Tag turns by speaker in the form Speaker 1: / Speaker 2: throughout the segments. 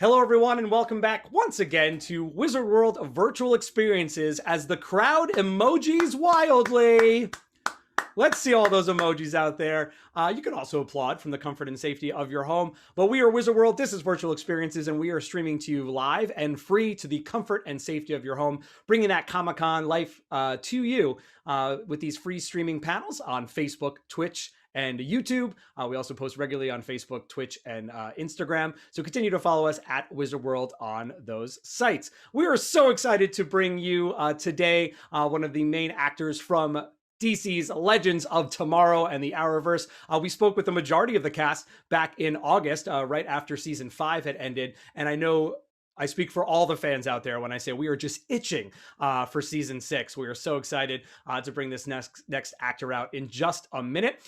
Speaker 1: Hello, everyone, and welcome back once again to Wizard World of Virtual Experiences as the crowd emojis wildly. Let's see all those emojis out there. You can also applaud from the comfort and safety of your home. But we are Wizard World. This is Virtual Experiences, and we are streaming to you live and free to the comfort and safety of your home, bringing that Comic-Con life to you with these free streaming panels on Facebook, Twitch, and YouTube. We also post regularly on Facebook, Twitch, and Instagram. So continue to follow us at Wizard World on those sites. We are so excited to bring you today one of the main actors from DC's Legends of Tomorrow and the Arrowverse. We spoke with the majority of the cast back in August, right after season 5 had ended. And I know I speak for all the fans out there when I say we are just itching for season 6. We are so excited to bring this next actor out in just a minute.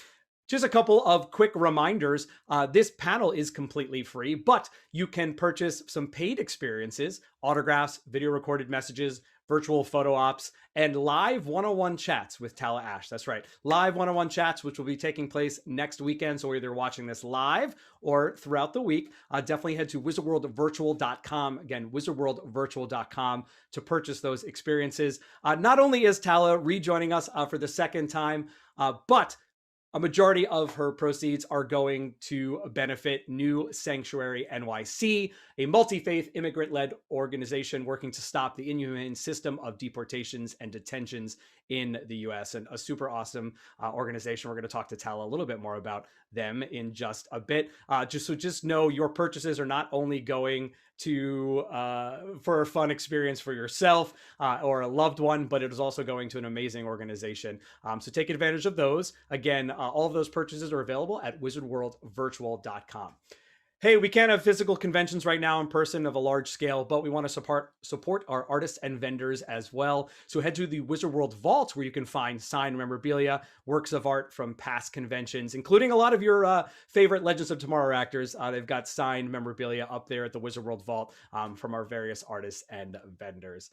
Speaker 1: Just a couple of quick reminders. This panel is completely free, but you can purchase some paid experiences, autographs, video recorded messages, virtual photo ops, and live one-on-one chats with Tala Ashe. That's right, live one-on-one chats, which will be taking place next weekend. So either watching this live or throughout the week, definitely head to wizardworldvirtual.com. Again, wizardworldvirtual.com to purchase those experiences. Not only is Tala rejoining us for the second time, but a majority of her proceeds are going to benefit New Sanctuary NYC, a multi-faith immigrant-led organization working to stop the inhumane system of deportations and detentions in the U.S. And a super awesome organization. We're going to talk to Tala a little bit more about them in just a bit. Just know your purchases are not only going to for a fun experience for yourself or a loved one, but it is also going to an amazing organization. So take advantage of those. Again, all of those purchases are available at wizardworldvirtual.com. Hey, we can't have physical conventions right now in person of a large scale, but we want to support our artists and vendors as well. So head to the Wizard World Vault, where you can find signed memorabilia, works of art from past conventions, including a lot of your favorite Legends of Tomorrow actors. They've got signed memorabilia up there at the Wizard World Vault from our various artists and vendors.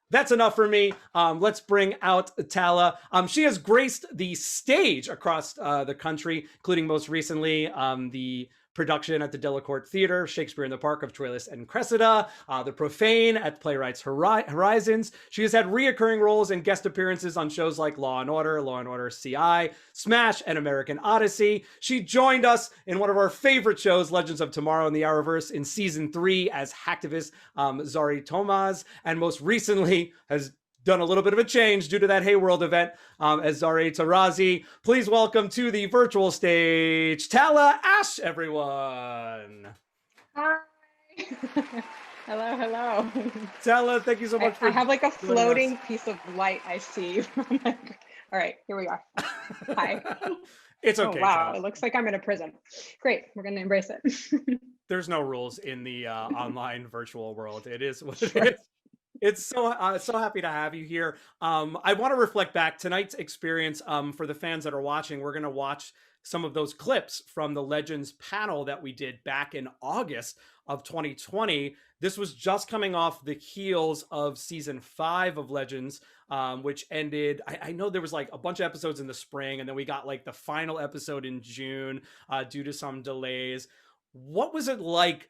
Speaker 1: That's enough for me. Let's bring out Tala. She has graced the stage across the country, including most recently the production at the Delacorte Theater, Shakespeare in the Park of Troilus and Cressida, The Profane at Playwrights Horizons. She has had reoccurring roles and guest appearances on shows like Law and Order CI, Smash, and American Odyssey. She joined us in one of our favorite shows, Legends of Tomorrow and the Arrowverse, in season 3 as hacktivist Zari Tomaz, and most recently has done a little bit of a change due to that Hey World event as Zari Tarazi. Please welcome to the virtual stage, Tala Ashe, everyone.
Speaker 2: Hi. Hello.
Speaker 1: Tala, thank you so much for
Speaker 2: I have like a floating piece of light I see. All right, here we are. Hi.
Speaker 1: It's okay.
Speaker 2: Oh, wow,
Speaker 1: Tala.
Speaker 2: it looks like I'm in a prison. Great, we're gonna embrace it.
Speaker 1: There's no rules in the online virtual world. It is what it is. It's so happy to have you here. I want to reflect back tonight's experience for the fans that are watching. We're going to watch some of those clips from the Legends panel that we did back in August of 2020. This was just coming off the heels of season 5 of Legends, which ended. I know there was like a bunch of episodes in the spring, and then we got like the final episode in June due to some delays. What was it like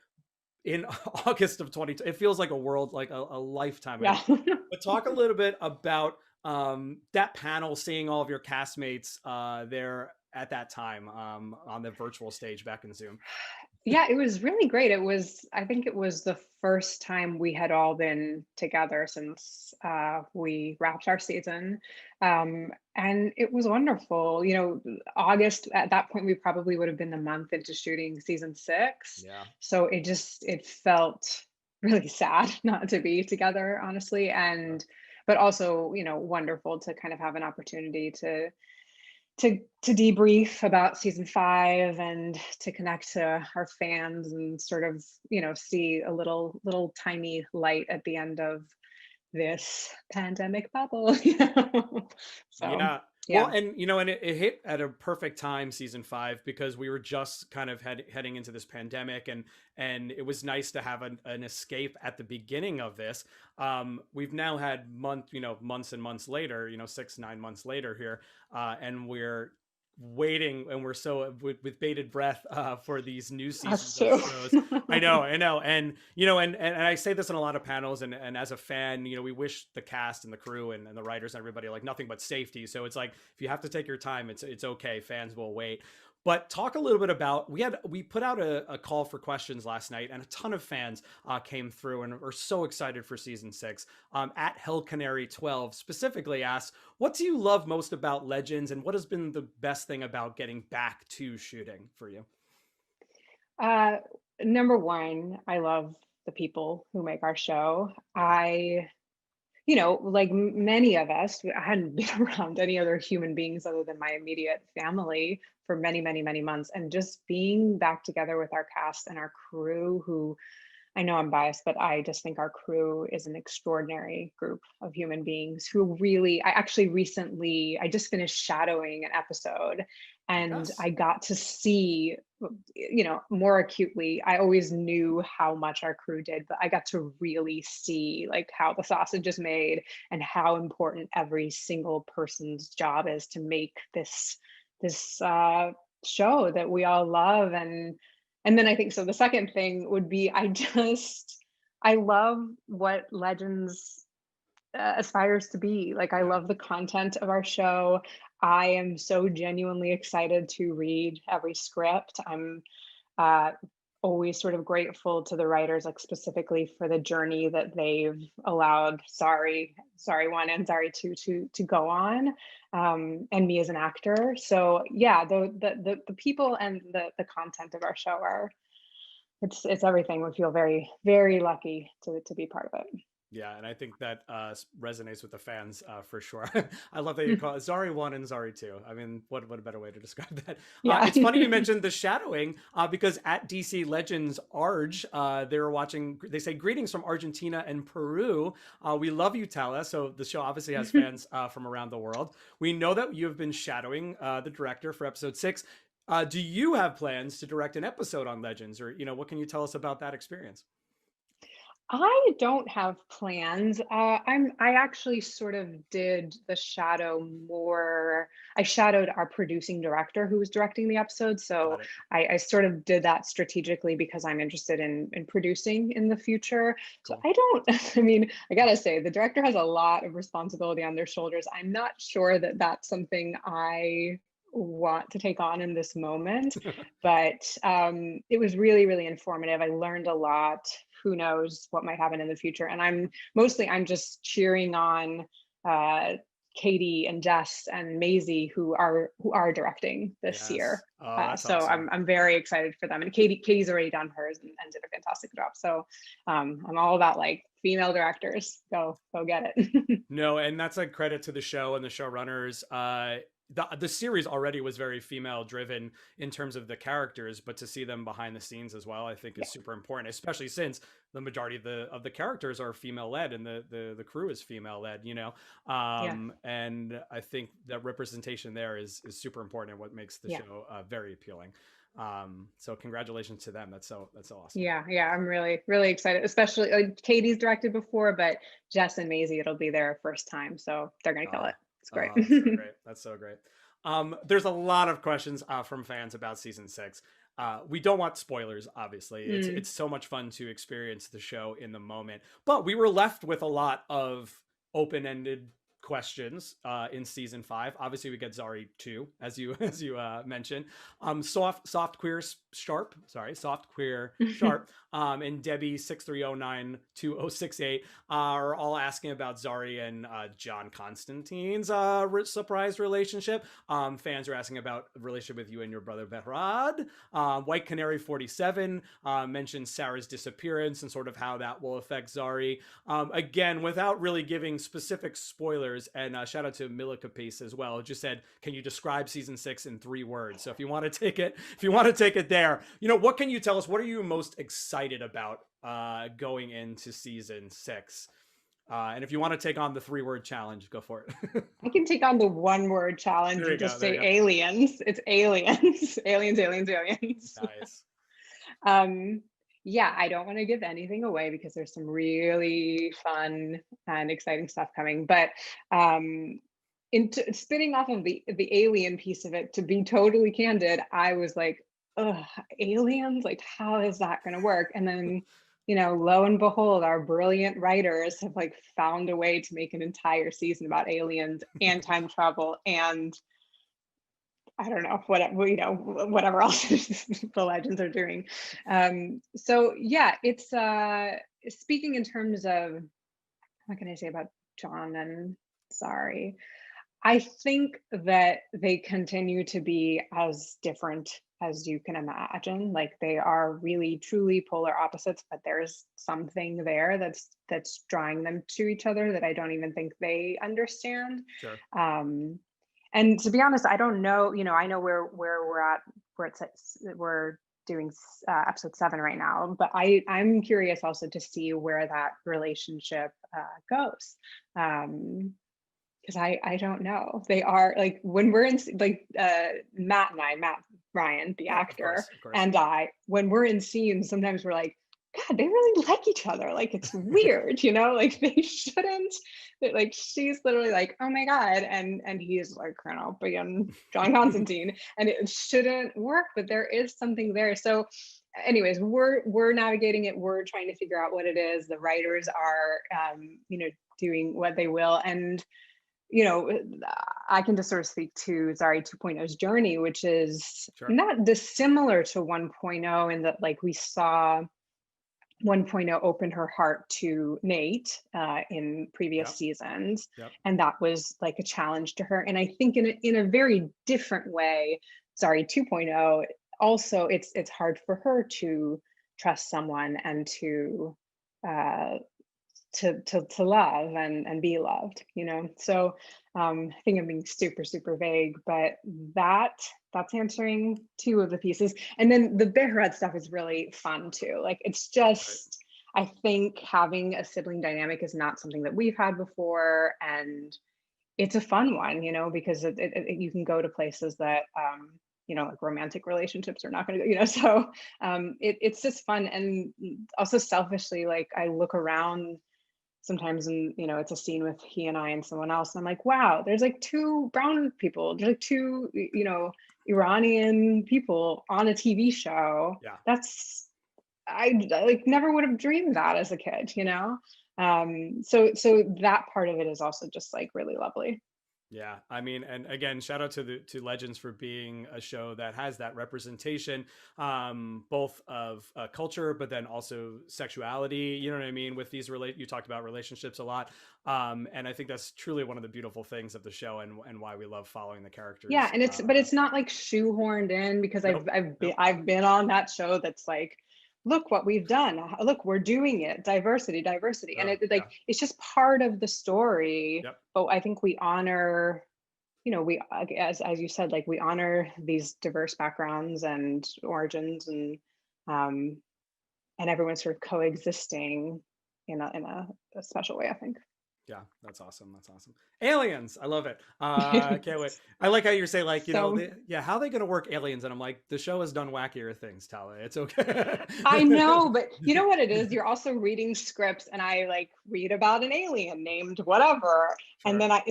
Speaker 1: in August of 2020? It feels like a world, like a lifetime ago.
Speaker 2: Yeah.
Speaker 1: But talk a little bit about that panel, seeing all of your castmates there at that time on the virtual stage back in Zoom.
Speaker 2: Yeah, it was really great. I think it was the first time we had all been together since we wrapped our season. And it was wonderful. You know, August, at that point, we probably would have been a month into shooting season 6.
Speaker 1: Yeah.
Speaker 2: So it felt really sad not to be together, honestly. But also, you know, wonderful to kind of have an opportunity to debrief about season 5 and to connect to our fans and sort of, you know, see a little tiny light at the end of this pandemic bubble. You know? So
Speaker 1: Yeah. Well,
Speaker 2: yeah.
Speaker 1: and you know, and it hit at a perfect time, season 5, because we were just kind of heading into this pandemic, and it was nice to have an escape at the beginning of this. We've now had months and months later, 6, 9 months later here, and waiting, and we're so with bated breath for these new
Speaker 2: Us
Speaker 1: seasons of
Speaker 2: too.
Speaker 1: shows. I know, and and I say this in a lot of panels, and as a fan, we wish the cast and the crew and the writers and everybody like nothing but safety. So it's like if you have to take your time, it's okay. Fans will wait. But talk a little bit about we put out a call for questions last night, and a ton of fans came through and are so excited for season 6. At Hell Canary 12 specifically asks, what do you love most about Legends, and what has been the best thing about getting back to shooting for you?
Speaker 2: Uh, Number one, I love the people who make our show.
Speaker 1: Yeah.
Speaker 2: Like many of us, I hadn't been around any other human beings other than my immediate family for many, many, many months. And just being back together with our cast and our crew, who I know I'm biased, but I just think our crew is an extraordinary group of human beings who really, I just finished shadowing an episode and
Speaker 1: Yes.
Speaker 2: I got to see, more acutely. I always knew how much our crew did, but I got to really see like how the sausage is made and how important every single person's job is to make this show that we all love. And then I think so. The second thing would be I love what Legends aspires to be. Like, I
Speaker 1: Yeah.
Speaker 2: love the content of our show. I am so genuinely excited to read every script. I'm uh, always sort of grateful to the writers, like specifically for the journey that they've allowed Sorry One and Sorry Two to go on, and me as an actor. So yeah, the people and the content of our show are it's everything. We feel very, very lucky to be part of
Speaker 1: Yeah, and I think that resonates with the fans for sure. I love that you
Speaker 2: it.
Speaker 1: call it Zari 1 and Zari 2. I mean, what a better way to describe that.
Speaker 2: Yeah.
Speaker 1: It's funny you mentioned the shadowing because at DC Legends Arge, they were watching, they say, greetings from Argentina and Peru. We love you, Tala. So the show obviously has fans from around the world. We know that you have been shadowing the director for episode 6. Do you have plans to direct an episode on Legends, or what can you tell us about that experience?
Speaker 2: I don't have plans. I actually sort of did the shadow more. I shadowed our producing director who was directing the episode. So
Speaker 1: Got it.
Speaker 2: I sort of did that strategically because I'm interested in producing in the future. So
Speaker 1: Cool.
Speaker 2: I don't, I mean, I gotta say, the director has a lot of responsibility on their shoulders. I'm not sure that that's something I want to take on in this moment, but it was really, really informative. I learned a lot. Who knows what might happen in the future? And I'm just cheering on uh, Katie and Jess and Maisie who are directing this year.
Speaker 1: Yes. Oh, that's
Speaker 2: So
Speaker 1: awesome.
Speaker 2: I'm very excited for them. And Katie's already done hers and did a fantastic job. So I'm all about like female directors. Go get it.
Speaker 1: No, and that's a credit to the show and the showrunners. The series already was very female driven in terms of the characters, but to see them behind the scenes as well, I think is
Speaker 2: Yeah,
Speaker 1: super important, especially since the majority of the characters are female led and the crew is female led,
Speaker 2: yeah,
Speaker 1: and I think that representation there is super important and what makes the
Speaker 2: yeah.
Speaker 1: show very appealing. So congratulations to them. That's so awesome.
Speaker 2: Yeah, I'm really, really excited. Especially like Katie's directed before, but Jess and Maisie, it'll be their first time, so they're gonna kill
Speaker 1: Oh,
Speaker 2: it. It's great.
Speaker 1: oh, that's so great. That's so great. There's a lot of questions from fans about season 6. We don't want spoilers, obviously. It's
Speaker 2: Mm,
Speaker 1: it's so much fun to experience the show in the moment, but we were left with a lot of open-ended questions in season 5. Obviously, we get Zari 2, as you as you mentioned. Soft queer sharp, sorry, soft queer sharp, and Debbie 63092068 are all asking about Zari and John Constantine's surprise relationship. Fans are asking about the relationship with you and your brother Behrad. White Canary 47 mentions Sarah's disappearance and sort of how that will affect Zari. Again, without really giving specific spoilers, and shout out to Mila Capice as well. Just said, can you describe season 6 in 3 words? So if you want to take it, there, what can you tell us? What are you most excited about going into season 6? And if you want to take on the 3-word challenge, go for it.
Speaker 2: I can take on the one word challenge
Speaker 1: There you
Speaker 2: and
Speaker 1: go.
Speaker 2: just
Speaker 1: There you
Speaker 2: say
Speaker 1: go.
Speaker 2: aliens. It's aliens, aliens, aliens, aliens.
Speaker 1: Nice.
Speaker 2: Um, yeah, I don't want to give anything away because there's some really fun and exciting stuff coming. But um, into spinning off of the alien piece of it, to be totally candid, I was like, ugh, aliens, like how is that going to work? And then, lo and behold, our brilliant writers have like found a way to make an entire season about aliens and time travel and I don't know whatever else the legends are doing. So yeah, it's speaking in terms of what can I say about John and Sorry. I think that they continue to be as different as you can imagine. Like they are really truly polar opposites, but there's something there that's drawing them to each other that I don't even think they understand.
Speaker 1: Sure.
Speaker 2: And to be honest, I don't know. I know where we're at. We're doing episode 7 right now, but I'm curious also to see where that relationship goes. Because I don't know. They are like when we're in like Matt Ryan, the
Speaker 1: Yeah,
Speaker 2: actor,
Speaker 1: of course.
Speaker 2: and I, when we're in scenes, sometimes we're like, God, they really like each other. Like it's weird, like they shouldn't. Like she's literally like, oh my God, and he's like Colonel Brigham John Constantine, and it shouldn't work, but there is something there. So anyways, we're navigating it. We're trying to figure out what it is. The writers are doing what they will. And I can just sort of speak to Zari 2.0's journey, which is
Speaker 1: Sure.
Speaker 2: not dissimilar to 1.0 in that like we saw 1.0 opened her heart to Nate in previous seasons.
Speaker 1: Yep.
Speaker 2: And that was like a challenge to her. And I think in a very different way, Zari 2.0, also it's hard for her to trust someone and to love and be loved, so I think I'm being super super vague, but that's answering 2 of the pieces. And then the Behrad stuff is really fun too. Like it's just I think having a sibling dynamic is not something that we've had before, and it's a fun one, because you can go to places that like romantic relationships are not going to go, so it's just fun. And also selfishly, like I look around sometimes and it's a scene with he and I and someone else, and I'm like, wow, there's like 2 brown people, there's like 2 Iranian people on a TV show. That's I like never would have dreamed that as a kid, so that part of it is also just like really lovely.
Speaker 1: Yeah, I mean, and again, shout out to Legends for being a show that has that representation, both of culture, but then also sexuality. You know what I mean? With these you talked about relationships a lot, and I think that's truly one of the beautiful things of the show, and why we love following the characters.
Speaker 2: Yeah, and it's not like shoehorned in, because I've been on that show that's like, look what we've done, look, we're doing it, diversity, and it's just part of the story. But I think we honor, we, as you said, like we honor these diverse backgrounds and origins, and everyone's sort of coexisting in a special way, I think.
Speaker 1: Yeah, that's awesome. That's awesome. Aliens, I love it. I can't wait. I like how you're saying, like, how are they going to work aliens? And I'm like, the show has done wackier things, Tala. It's okay.
Speaker 2: I know, but you know what it is? You're also reading scripts, and I like read about an alien named whatever. Sure. And then I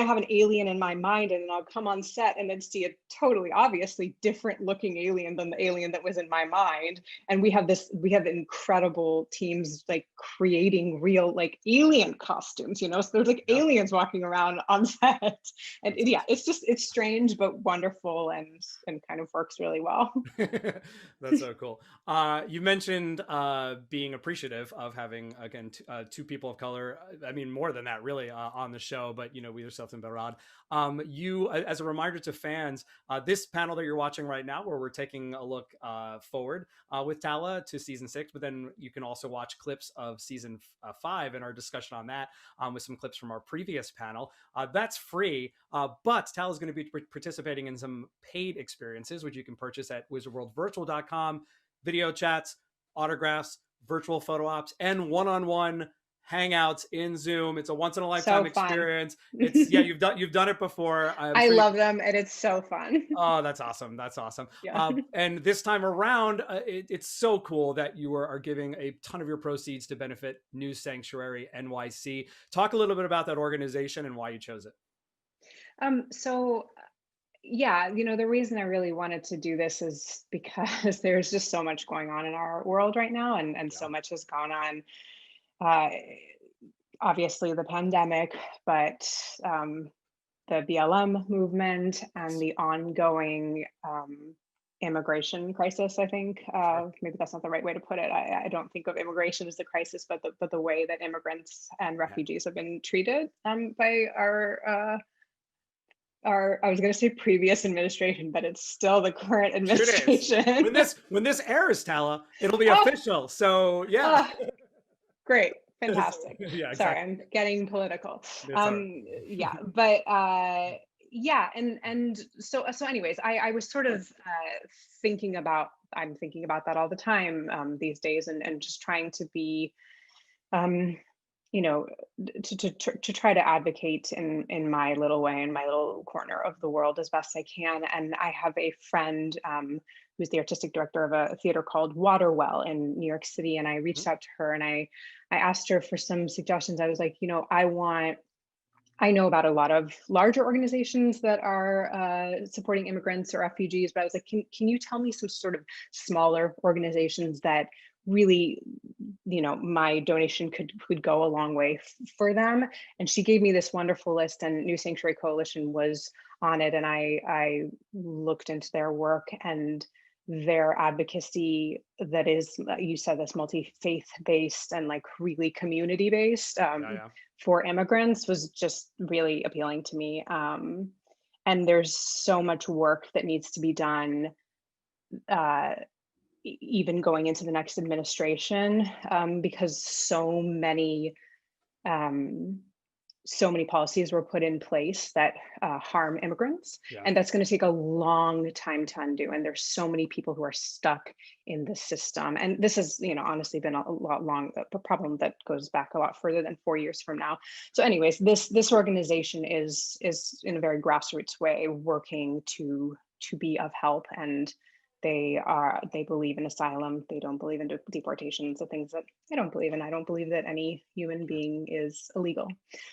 Speaker 2: have an alien in my mind, and then I'll come on set and then see a totally obviously different looking alien than the alien that was in my mind. And we have incredible teams like creating real like alien costumes, so there's like aliens walking around on set. And it's strange but wonderful, and kind of works really well.
Speaker 1: That's so cool. You mentioned being appreciative of having, again, 2 people of color. I mean, more than that, really, on the show. But with yourself and Barad, you, as a reminder to fans, this panel that you're watching right now, where we're taking a look forward with Tala to season 6, but then you can also watch clips of season 5 and our discussion on that, with some clips from our previous panel. That's free, but Tala is going to be participating in some paid experiences, which you can purchase at wizardworldvirtual.com. Video chats, autographs, virtual photo ops, and one-on-one hangouts in Zoom. It's a once in a lifetime experience. It's you've done it before.
Speaker 2: I love them, and it's so fun.
Speaker 1: Oh, that's awesome. That's awesome.
Speaker 2: Yeah.
Speaker 1: And this time around, it's so cool that you are giving a ton of your proceeds to benefit News Sanctuary NYC. Talk a little bit about that organization and why you chose it.
Speaker 2: So yeah, the reason I really wanted to do this is because there's just so much going on in our world right now, and
Speaker 1: Yeah.
Speaker 2: so much has gone on. Uh, Obviously, the pandemic, but the BLM movement and
Speaker 1: Yes.
Speaker 2: the ongoing immigration crisis. I think
Speaker 1: Sure.
Speaker 2: maybe that's not the right way to put it. I don't think of immigration as the crisis, but the way that immigrants and
Speaker 1: Yeah.
Speaker 2: refugees have been treated by our I was going to say previous administration, but it's still the current
Speaker 1: It is.
Speaker 2: administration.
Speaker 1: When this airs, Tala, it'll be
Speaker 2: Oh,
Speaker 1: official. So yeah.
Speaker 2: ah, great. Fantastic.
Speaker 1: Yeah,
Speaker 2: Sorry,
Speaker 1: exactly.
Speaker 2: I'm getting political.
Speaker 1: It's all right.
Speaker 2: Yeah, but yeah, and so anyways, I was sort of I'm thinking about that all the time these days, and just trying to be um you know to try to advocate in my little way, in my little corner of the world, as best I can. And I have a friend who's the artistic director of a theater called Waterwell in New York City, and I reached
Speaker 1: Mhm.
Speaker 2: out to her, and I asked her for some suggestions. I was like, I know about a lot of larger organizations that are supporting immigrants or refugees, but I was like, can you tell me some sort of smaller organizations that really, my donation could go a long way for them? And she gave me this wonderful list, and New Sanctuary Coalition was on it. And I looked into their work and their advocacy, that is, you said, this multi-faith based and like really community based.
Speaker 1: Yeah, yeah.
Speaker 2: For immigrants, was just really appealing to me. And there's so much work that needs to be done, uh, even going into the next administration, because um, so many policies were put in place that harm immigrants,
Speaker 1: Yeah.
Speaker 2: and that's going to take a long time to undo. And there's so many people who are stuck in the system, and this has, honestly, been a lot long a problem that goes back a lot further than 4 years from now. So, anyways, this organization is in a very grassroots way working to be of help, and they believe in asylum. They don't believe in deportations, the things that I don't believe in. I don't believe that any human
Speaker 1: Yeah.
Speaker 2: being is illegal.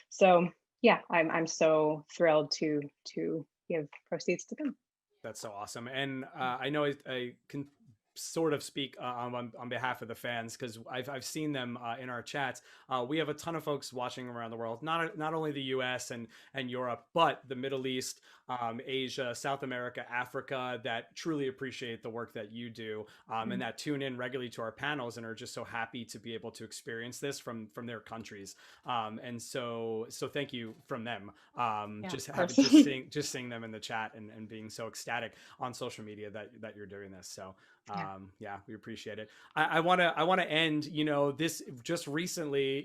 Speaker 2: So yeah, I'm so thrilled to give proceeds to them.
Speaker 1: That's so awesome. And I know I can sort of speak on behalf of the fans, because I've seen them in our chats. We have a ton of folks watching around the world, not only the U.S. and Europe, but the Middle East, Asia, South America, Africa, that truly appreciate the work that you do, and
Speaker 2: Mm.
Speaker 1: that tune in regularly to our panels and are just so happy to be able to experience this from their countries. And so thank you from them.
Speaker 2: Yeah,
Speaker 1: Just
Speaker 2: of
Speaker 1: having
Speaker 2: course.
Speaker 1: just seeing them in the chat and being so ecstatic on social media that you're doing this. So
Speaker 2: Yeah.
Speaker 1: yeah, we appreciate it. I want to end, this just recently,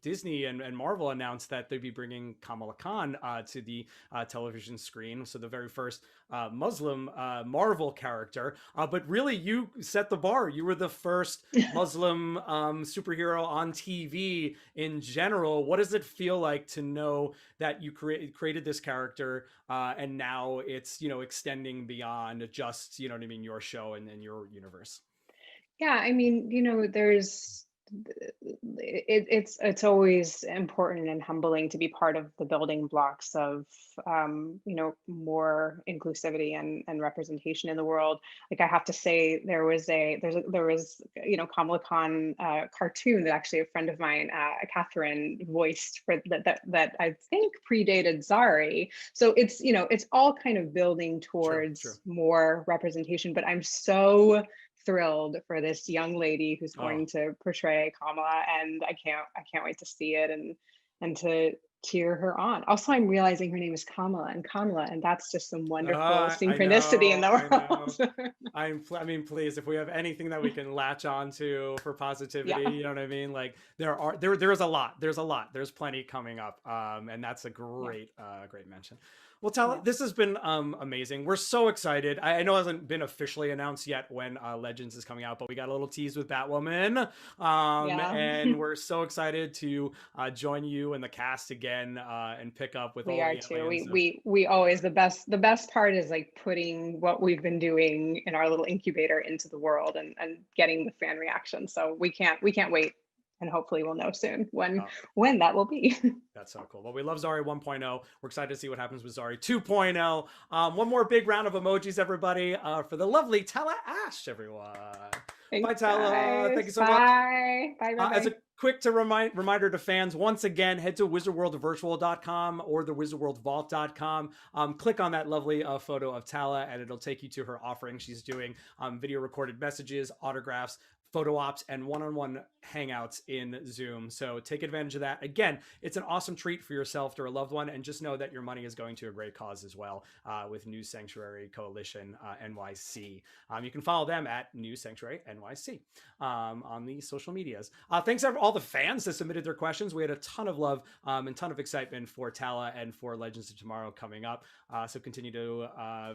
Speaker 1: Disney and Marvel announced that they'd be bringing Kamala Khan to the television screen. So the very first Muslim Marvel character. But really, you set the bar. You were the first Muslim superhero on TV in general. What does it feel like to know that you created this character, and now it's, extending beyond just, what I mean, your show and your universe?
Speaker 2: Yeah, I mean, it's always important and humbling to be part of the building blocks of more inclusivity and representation in the world. Like, I have to say, there was Kamala Khan cartoon that actually a friend of mine, Catherine, voiced for that I think predated Zari. So it's all kind of building
Speaker 1: True, true.
Speaker 2: towards more representation. But I'm so thrilled for this young lady who's
Speaker 1: Oh,
Speaker 2: going to portray Kamala, and I can't wait to see it, and to cheer her on. Also, I'm realizing her name is Kamala, and that's just some wonderful
Speaker 1: I
Speaker 2: synchronicity in
Speaker 1: know, I
Speaker 2: the
Speaker 1: know.
Speaker 2: world.
Speaker 1: I mean, please, if we have anything that we can latch on to for
Speaker 2: Yeah,
Speaker 1: positivity, you know what I mean? Like, there is a lot. There's plenty coming up. And that's a
Speaker 2: yeah,
Speaker 1: great mention. Well, Tala,
Speaker 2: yeah,
Speaker 1: this has been amazing. We're so excited. I know it hasn't been officially announced yet when Legends is coming out, but we got a little tease with Batwoman.
Speaker 2: yeah.
Speaker 1: And we're so excited to join you and the cast again, and pick up with
Speaker 2: We
Speaker 1: all
Speaker 2: are
Speaker 1: the
Speaker 2: too.
Speaker 1: aliens
Speaker 2: We
Speaker 1: of.
Speaker 2: we we always, the best part is like putting what we've been doing in our little incubator into the world, and getting the fan reaction. So we can't wait. and hopefully we'll know soon
Speaker 1: Oh,
Speaker 2: when that will be.
Speaker 1: that's so cool. Well, we love Zari 1.0. We're excited to see what happens with Zari 2.0. One more big round of emojis, everybody, for the lovely Tala Ashe, everyone. Bye,
Speaker 2: Thanks,
Speaker 1: Tala.
Speaker 2: guys.
Speaker 1: Thank you so much.
Speaker 2: Bye. Bye. Bye.
Speaker 1: As
Speaker 2: Bye.
Speaker 1: a quick reminder to fans, once again, head to wizardworldvirtual.com or the wizardworldvault.com. Click on that lovely photo of Tala, and it'll take you to her offering. She's doing video recorded messages, autographs, photo ops, and one-on-one hangouts in Zoom. So take advantage of that. Again, it's an awesome treat for yourself or a loved one, and just know that your money is going to a great cause as well with New Sanctuary Coalition NYC. You can follow them at New Sanctuary NYC on the social medias. Thanks to all the fans that submitted their questions. We had a ton of love and ton of excitement for Tala and for Legends of Tomorrow coming up. So continue to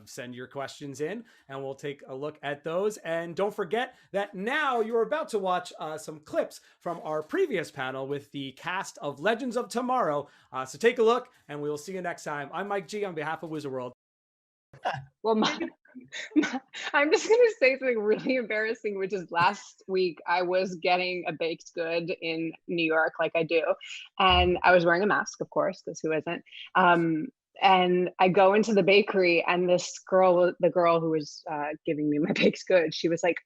Speaker 1: send your questions in, and we'll take a look at those. And don't forget that now you're about to watch some clips from our previous panel with the cast of Legends of Tomorrow. So take a look, and we will see you next time. I'm Mike G on behalf of Wizard World.
Speaker 2: Well, I'm just going to say something really embarrassing, which is last week I was getting a baked good in New York, like I do. And I was wearing a mask, of course, because who isn't? And I go into the bakery, and this girl, the girl who was giving me my baked good, she was like,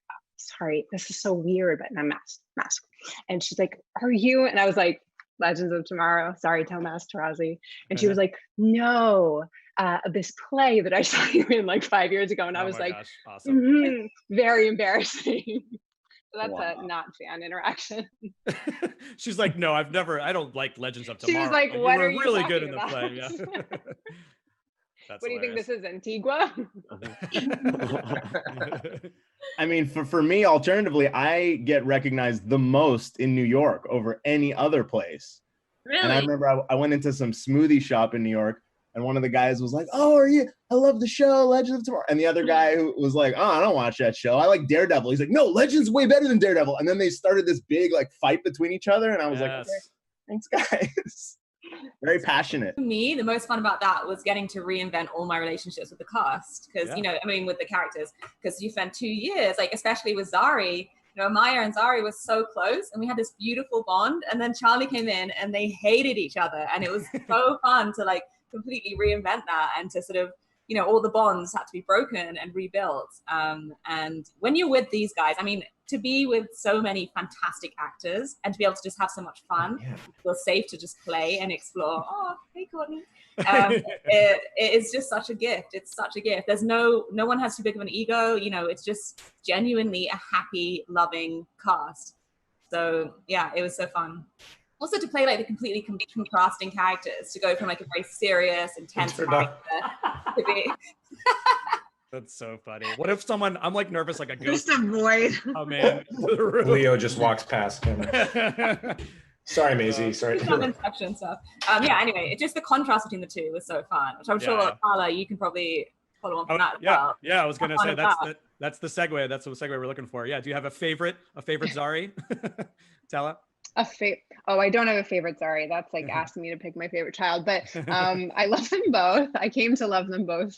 Speaker 2: sorry, this is so weird, but I'm mask. And she's like, are you? And I was like, Legends of Tomorrow. Sorry, Tomas Tarazi. And she was like, no, this play that I saw you in like 5 years ago. And I was like,
Speaker 1: gosh, awesome.
Speaker 2: Very embarrassing. So that's a not fan interaction.
Speaker 1: She's like, no, I don't like Legends of Tomorrow.
Speaker 2: She was like,
Speaker 1: you
Speaker 2: what
Speaker 1: were
Speaker 2: are you
Speaker 1: really
Speaker 2: talking
Speaker 1: good in the
Speaker 2: about?
Speaker 1: play. Yeah. That's
Speaker 2: what do you think
Speaker 1: hilarious.
Speaker 2: this is, Antigua?
Speaker 3: I mean, for me, alternatively, I get recognized the most in New York over any other place.
Speaker 4: Really?
Speaker 3: And I remember I went into some smoothie shop in New York, and one of the guys was like, oh, are you? I love the show, Legends of Tomorrow. And the other guy who was like, oh, I don't watch that show. I like Daredevil. He's like, no, Legends way better than Daredevil. And then they started this big like fight between each other. And I was like, okay, thanks, guys. Very passionate.
Speaker 4: For me, the most fun about that was getting to reinvent all my relationships with the cast. Because, with the characters. Because you spent 2 years, like, especially with Zari, Maya and Zari were so close, and we had this beautiful bond. And then Charlie came in, and they hated each other. And it was so fun to, like, completely reinvent that, and to sort of, all the bonds had to be broken and rebuilt. And when you're with these guys, I mean, to be with so many fantastic actors and to be able to just have so much fun, feel safe to just play and explore. Oh, hey, Courtney. It is just such a gift. It's such a gift. There's no one has too big of an ego. It's just genuinely a happy, loving cast. So yeah, it was so fun. Also to play like the completely contrasting characters, to go from like a very serious, intense character to be.
Speaker 1: That's so funny. What if I'm like nervous, like a ghost.
Speaker 2: Just a void.
Speaker 1: Oh man.
Speaker 5: Leo just walks past him. Sorry, Maisie. Sorry.
Speaker 4: Some Inception stuff. Anyway, just the contrast between the two was so fun, which I'm sure, Tala, you can probably follow on from that as well.
Speaker 1: Yeah, I was gonna say that's the segue. That's the segue we're looking for. Yeah. Do you have a favorite Zari? Tala?
Speaker 2: I don't have a favorite. Sorry, that's like asking me to pick my favorite child, but I love them both. I came to love them both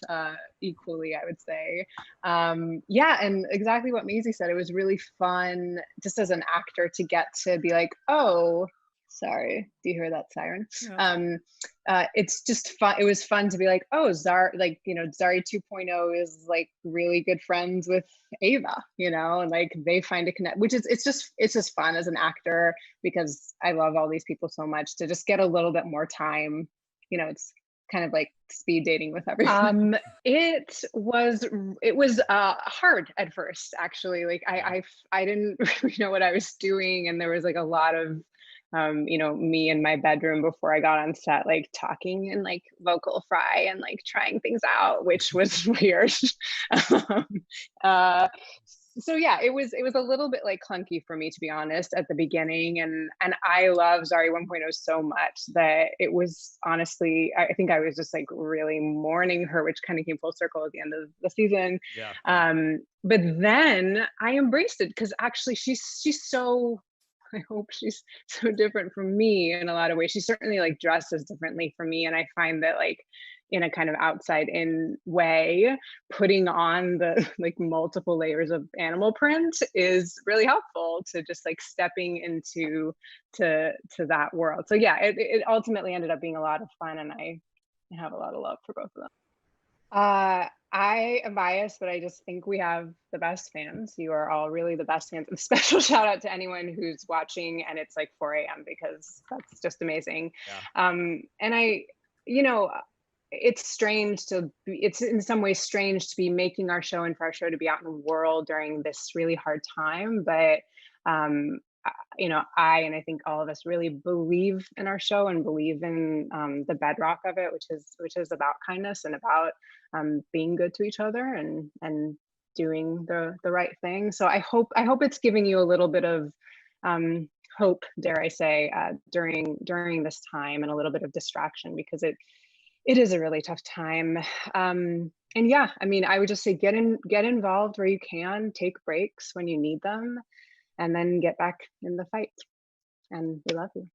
Speaker 2: equally, I would say. And exactly what Maisie said. It was really fun, just as an actor, to get to be like, oh, sorry, do you hear that siren? Yeah. It's just fun. It was fun to be like, oh, Zari 2.0 is like really good friends with Ava, and like they find a connect, which is it's just fun as an actor, because I love all these people so much, to just get a little bit more time. It's kind of like speed dating with everyone. It was hard at first, actually. Like I didn't really know what I was doing, and there was like a lot of me in my bedroom before I got on set, like talking in like vocal fry and like trying things out, which was weird. So yeah, it was a little bit like clunky for me, to be honest, at the beginning. And I love Zari 1.0 so much that it was honestly, I think I was just like really mourning her, which kind of came full circle at the end of the season. Yeah. But then I embraced it, because actually she's so, I hope she's so different from me in a lot of ways. She certainly like dresses differently from me. And I find that like in a kind of outside in way, putting on the like multiple layers of animal print is really helpful to just like stepping into to that world. So yeah, it ultimately ended up being a lot of fun, and I have a lot of love for both of them. I am biased, but I just think we have the best fans. You are all really the best fans. And special shout out to anyone who's watching and it's like 4 a.m. because that's just amazing.
Speaker 1: Yeah.
Speaker 2: And I, you know, it's strange to be, it's in some ways strange to be making our show and for our show to be out in the world during this really hard time. But you know, and I think all of us really believe in our show and believe in the bedrock of it, which is about kindness and about being good to each other and doing the right thing. So I hope it's giving you a little bit of hope, dare I say, during this time, and a little bit of distraction, because it is a really tough time. And yeah, I mean, I would just say get involved where you can, take breaks when you need them, and then get back in the fight. And we love you.